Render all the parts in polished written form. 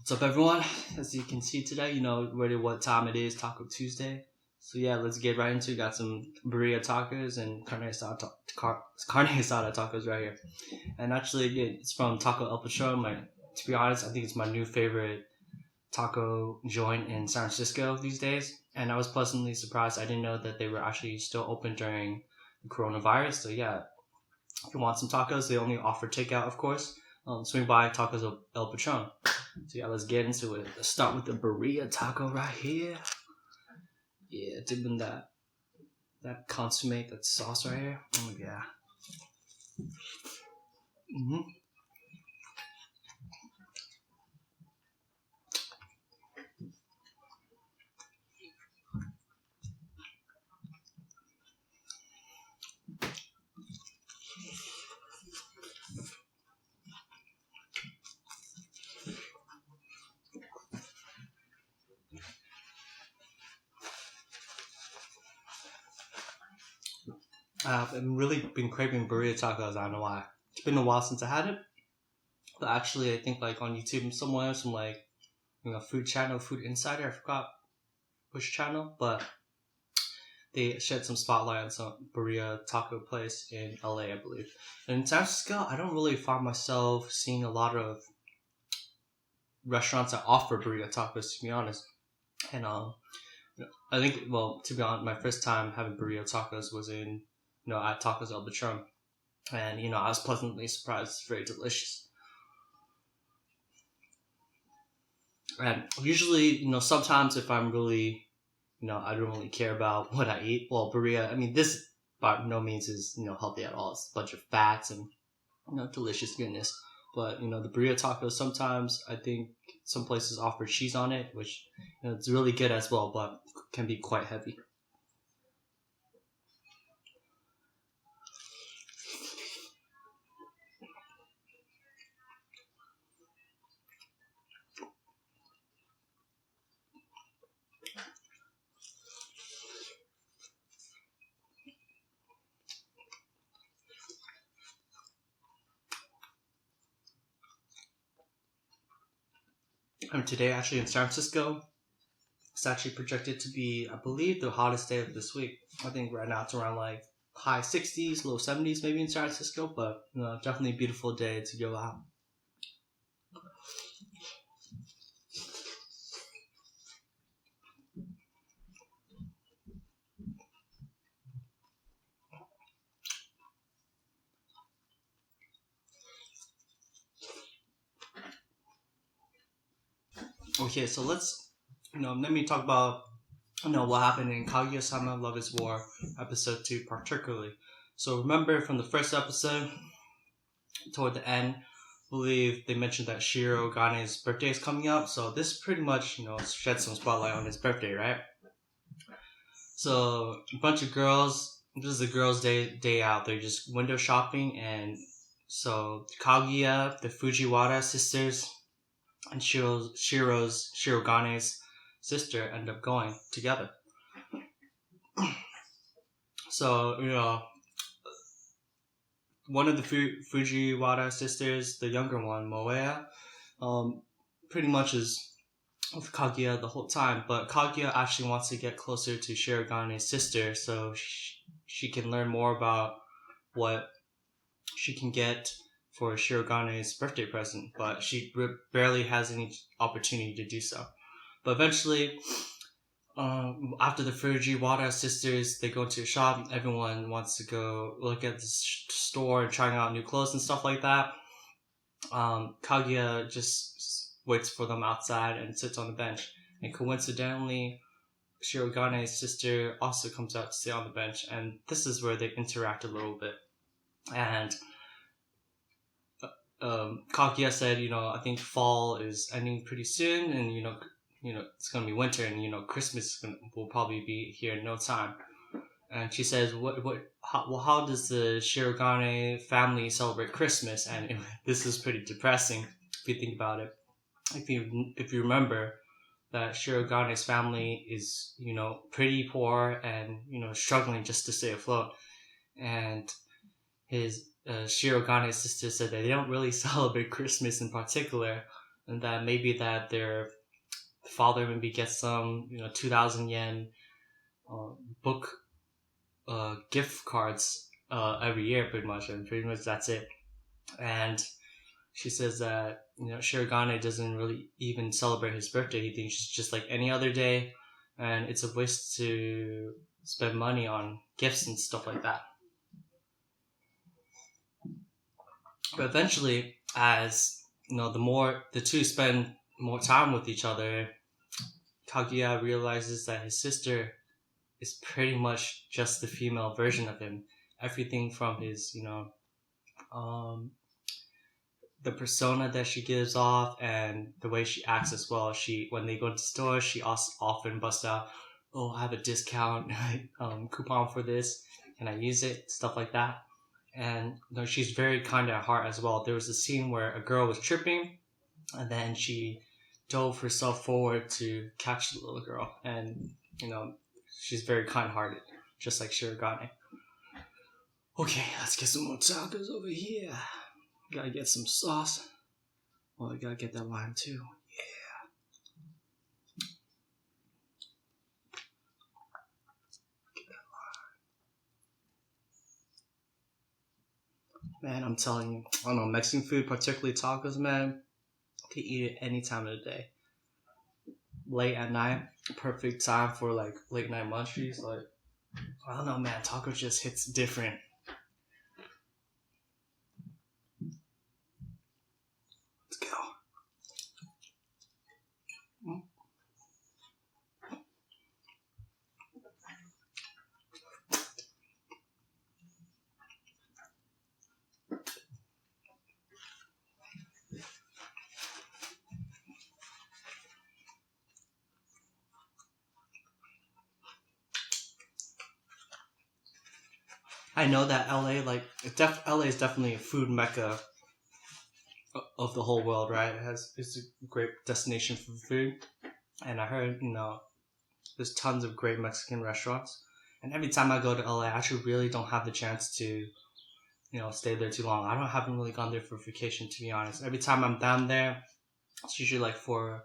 What's up, everyone? As you can see today, you know already what time it is, Taco Tuesday. So yeah, let's get right into it. Got some Birria tacos and carne asada tacos right here. And actually, yeah, it's from Taco El Patron. To be honest, I think it's my new favorite taco joint in San Francisco these days. And I was pleasantly surprised. I didn't know that they were actually still open during the coronavirus. So yeah, if you want some tacos, they only offer takeout, of course. Swing by Tacos El Patron. So yeah, let's get into it. Let's start with the Birria taco right here. Yeah, dipping that consomme, that sauce right here. Oh yeah. Mm-hmm. I've really been craving burrito tacos. I don't know why. It's been a while since I had it, but actually, I think like on YouTube somewhere, some like food channel, Food Insider. I forgot which channel, but they shed some spotlight on some burrito taco place in LA, I believe. And in San Francisco, I don't really find myself seeing a lot of restaurants that offer burrito tacos, to be honest. And I think, well, to be honest, my first time having burrito tacos was in, at Tacos El Patron. And, I was pleasantly surprised. It's very delicious. And usually, sometimes if I'm really, I don't really care about what I eat. Well, burrito, I mean, this by no means is, healthy at all. It's a bunch of fats and, delicious goodness. But, the burrito tacos, sometimes I think some places offer cheese on it, which, it's really good as well, but can be quite heavy. And today, actually, in San Francisco, it's actually projected to be, I believe, the hottest day of this week. I think right now it's around like high 60s, low 70s maybe in San Francisco, but definitely a beautiful day to go out. Okay, so let me talk about, what happened in Kaguya-sama Love is War, episode 2 particularly. So remember from the first episode, toward the end, I believe they mentioned that Shirogane's birthday is coming up, so this pretty much, sheds some spotlight on his birthday, right? So a bunch of girls, this is a girls' day out, they're just window shopping, and so Kaguya, the Fujiwara sisters, and Shirogane's sister end up going together. So, one of the Fujiwara sisters, the younger one, Moea, pretty much is with Kaguya the whole time, but Kaguya actually wants to get closer to Shirogane's sister so she can learn more about what she can get for Shirogane's birthday present, but she barely has any opportunity to do so. But eventually, after the Fujiwara sisters, they go to a shop. Everyone wants to go look at the store and trying out new clothes and stuff like that. Kaguya just waits for them outside and sits on the bench. And coincidentally, Shirogane's sister also comes out to sit on the bench. And this is where they interact a little bit. And Kaguya said, I think fall is ending pretty soon, and it's gonna be winter, and Christmas will probably be here in no time. And she says, how does the Shirogane family celebrate Christmas? And this is pretty depressing if you think about it. If you remember that Shirogane's family is pretty poor and struggling just to stay afloat, and his Shirogane's sister said that they don't really celebrate Christmas in particular, and that maybe that their father maybe gets some 2,000 yen uh, book gift cards every year, pretty much, and pretty much that's it. And she says that Shirogane doesn't really even celebrate his birthday. He thinks it's just like any other day, and it's a waste to spend money on gifts and stuff like that. But eventually, as the more the two spend more time with each other, Kaguya realizes that his sister is pretty much just the female version of him. Everything from his, um, the persona that she gives off and the way she acts as well. When they go to stores, she also often busts out, "Oh, I have a discount coupon for this. Can I use it?" Stuff like that. And she's very kind at heart as well. There was a scene where a girl was tripping, and then she dove herself forward to catch the little girl, and she's very kind-hearted, just like Shirogane. Okay, let's get some more tacos over here. Gotta get some sauce. Oh, I gotta get that lime too. Yeah. Man, I'm telling you, I don't know, Mexican food, particularly tacos, man, I can eat it any time of the day. Late at night, perfect time for like late night munchies. Like, I don't know, man, tacos just hits different. Let's go. I know that LA, like, LA is definitely a food mecca of the whole world, right? It's a great destination for food, and I heard there's tons of great Mexican restaurants. And every time I go to LA, I actually really don't have the chance to stay there too long. Haven't really gone there for vacation, to be honest. Every time I'm down there, it's usually like for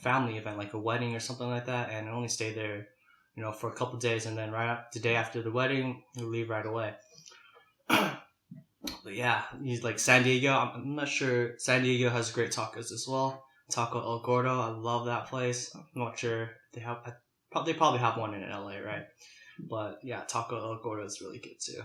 family event, like a wedding or something like that, and I only stay there for a couple days, and then the day after the wedding, you leave right away. But yeah, he's like San Diego. I'm not sure. San Diego has great tacos as well. Taco El Gordo, I love that place. I'm not sure they have. They probably have one in LA, right? But yeah, Taco El Gordo is really good too.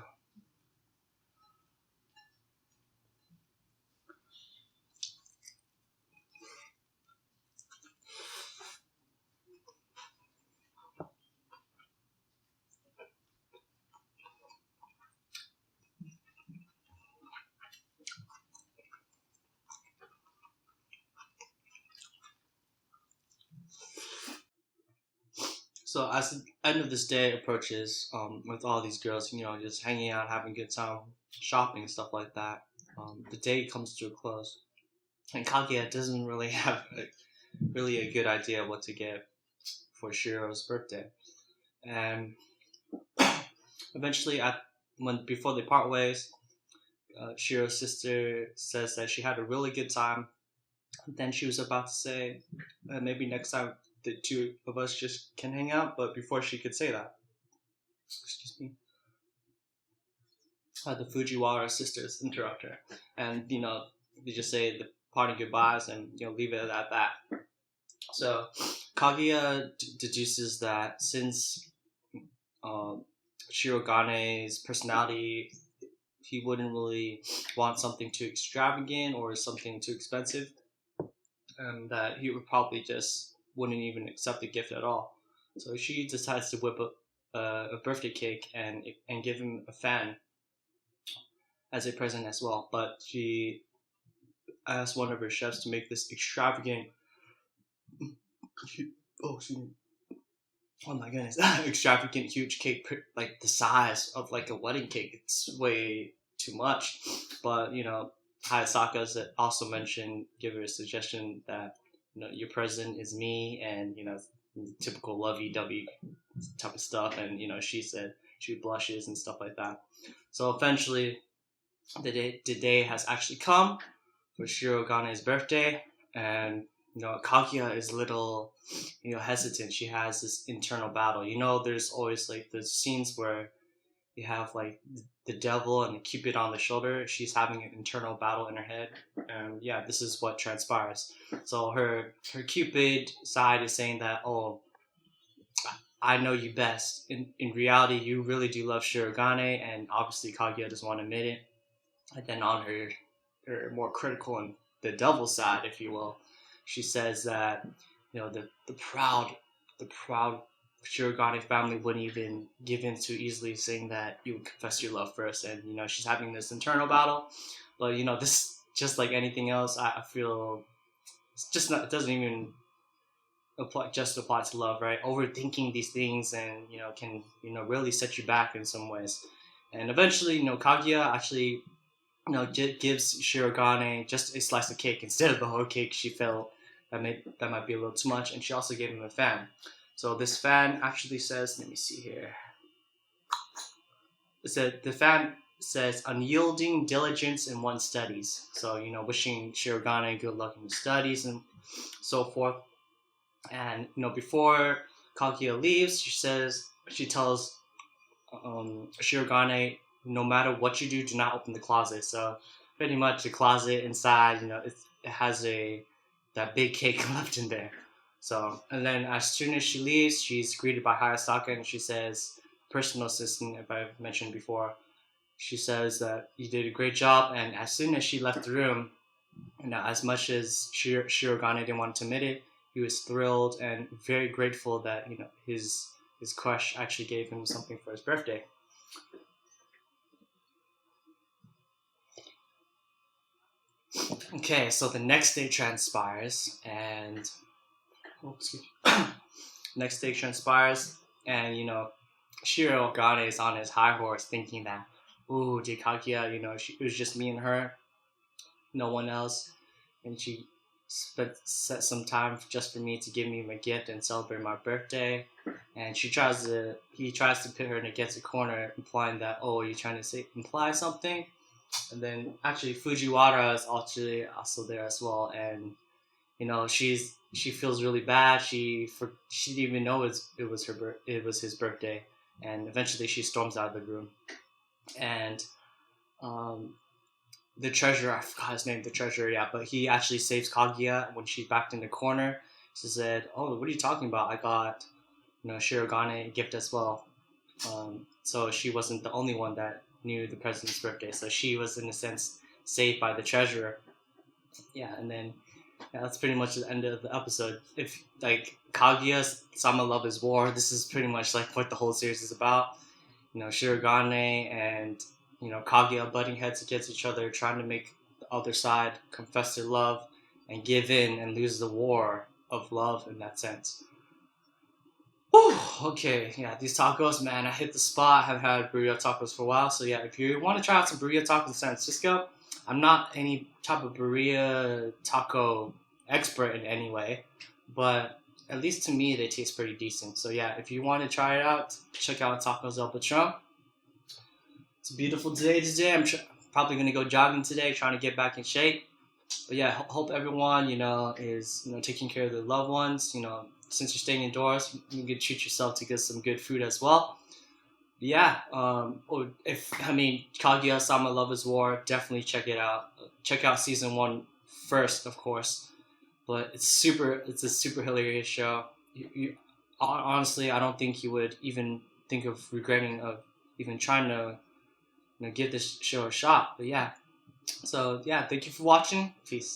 So as the end of this day approaches, with all these girls, just hanging out, having a good time, shopping and stuff like that, the day comes to a close, and Kaguya doesn't really have really a good idea of what to get for Shiro's birthday, and eventually, before they part ways, Shiro's sister says that she had a really good time. Then she was about to say, maybe next time the two of us just can hang out. But before she could say that, excuse me, the Fujiwara sisters interrupt her, and they just say the party goodbyes and leave it at that. So Kaguya deduces that since Shirogane's personality, he wouldn't really want something too extravagant or something too expensive, and that he would probably just wouldn't even accept the gift at all. So she decides to whip up a birthday cake and give him a fan as a present as well. But she asked one of her chefs to make this extravagant. Oh my goodness! Extravagant, huge cake, like the size of like a wedding cake. It's way too much. But Hayasaka also mentioned, give her a suggestion that your present is me, and typical lovey-dovey type of stuff. And she said she blushes and stuff like that. So eventually, the day has actually come for Shirogane's birthday, and Kaguya is a little hesitant. She has this internal battle. There's always like the scenes where you have like the devil and the cupid on the shoulder. She's having an internal battle in her head, and yeah, this is what transpires. So her cupid side is saying that, oh, I know you best. In reality, you really do love Shirogane, and obviously Kaguya doesn't want to admit it. And then on her more critical and the devil side, if you will, she says that the proud Shirogane family wouldn't even give in too easily, saying that you would confess your love first. And she's having this internal battle, but this, just like anything else, I feel it's just not. It doesn't even apply to love, right? Overthinking these things and can really set you back in some ways. And eventually, Kaguya actually gives Shirogane just a slice of cake instead of the whole cake. She felt that might be a little too much, and she also gave him a fan. So this fan actually says, let me see here. The fan says, unyielding diligence in one's studies. So wishing Shirogane good luck in his studies and so forth. And before Kaguya leaves, she tells Shirogane, no matter what you do not open the closet. So pretty much the closet inside, it has that big cake left in there. So, and then as soon as she leaves, she's greeted by Hayasaka, and she says, personal assistant, if I've mentioned before, she says that you did a great job. And as soon as she left the room, as much as Shirogane didn't want to admit it, he was thrilled and very grateful that his crush actually gave him something for his birthday. Okay, so the next day transpires, and next day transpires, and Shirogane is on his high horse, thinking that, ooh, did Kaguya, it was just me and her, no one else, and she set some time just for me to give me my gift and celebrate my birthday. And he tries to put her in against a corner, implying that, oh, you're trying to imply something. And then actually Fujiwara is also there as well, and she feels really bad. She didn't even know it was his birthday, and eventually she storms out of the room. And the treasurer, I forgot his name, the treasurer, yeah, but he actually saves Kaguya when she's backed in the corner. She said, oh, what are you talking about? I got, Shirogane a gift as well. So she wasn't the only one that knew the president's birthday. So she was, in a sense, saved by the treasurer. Yeah, and then that's pretty much the end of the episode. If, Kaguya, Sama Love is War, this is pretty much, what the whole series is about. Shirogane and Kaguya butting heads against each other, trying to make the other side confess their love and give in and lose the war of love in that sense. Whew, okay, yeah, these tacos, man, I hit the spot. I haven't had burrito tacos for a while, so yeah, if you want to try out some burrito tacos in San Francisco, I'm not any type of burrito taco expert in any way, but at least to me, they taste pretty decent. So yeah, if you want to try it out, check out Tacos El Patron. It's a beautiful day today. I'm probably going to go jogging today, trying to get back in shape. But yeah, hope everyone, is, taking care of their loved ones. Since you're staying indoors, you can treat yourself to get some good food as well. But yeah, Kaguya Sama Love is War, definitely check it out. Check out season 1 first, of course. But it's a super hilarious show. Honestly, I don't think you would even think of regretting of even trying to give this show a shot. But yeah, so yeah, thank you for watching. Peace.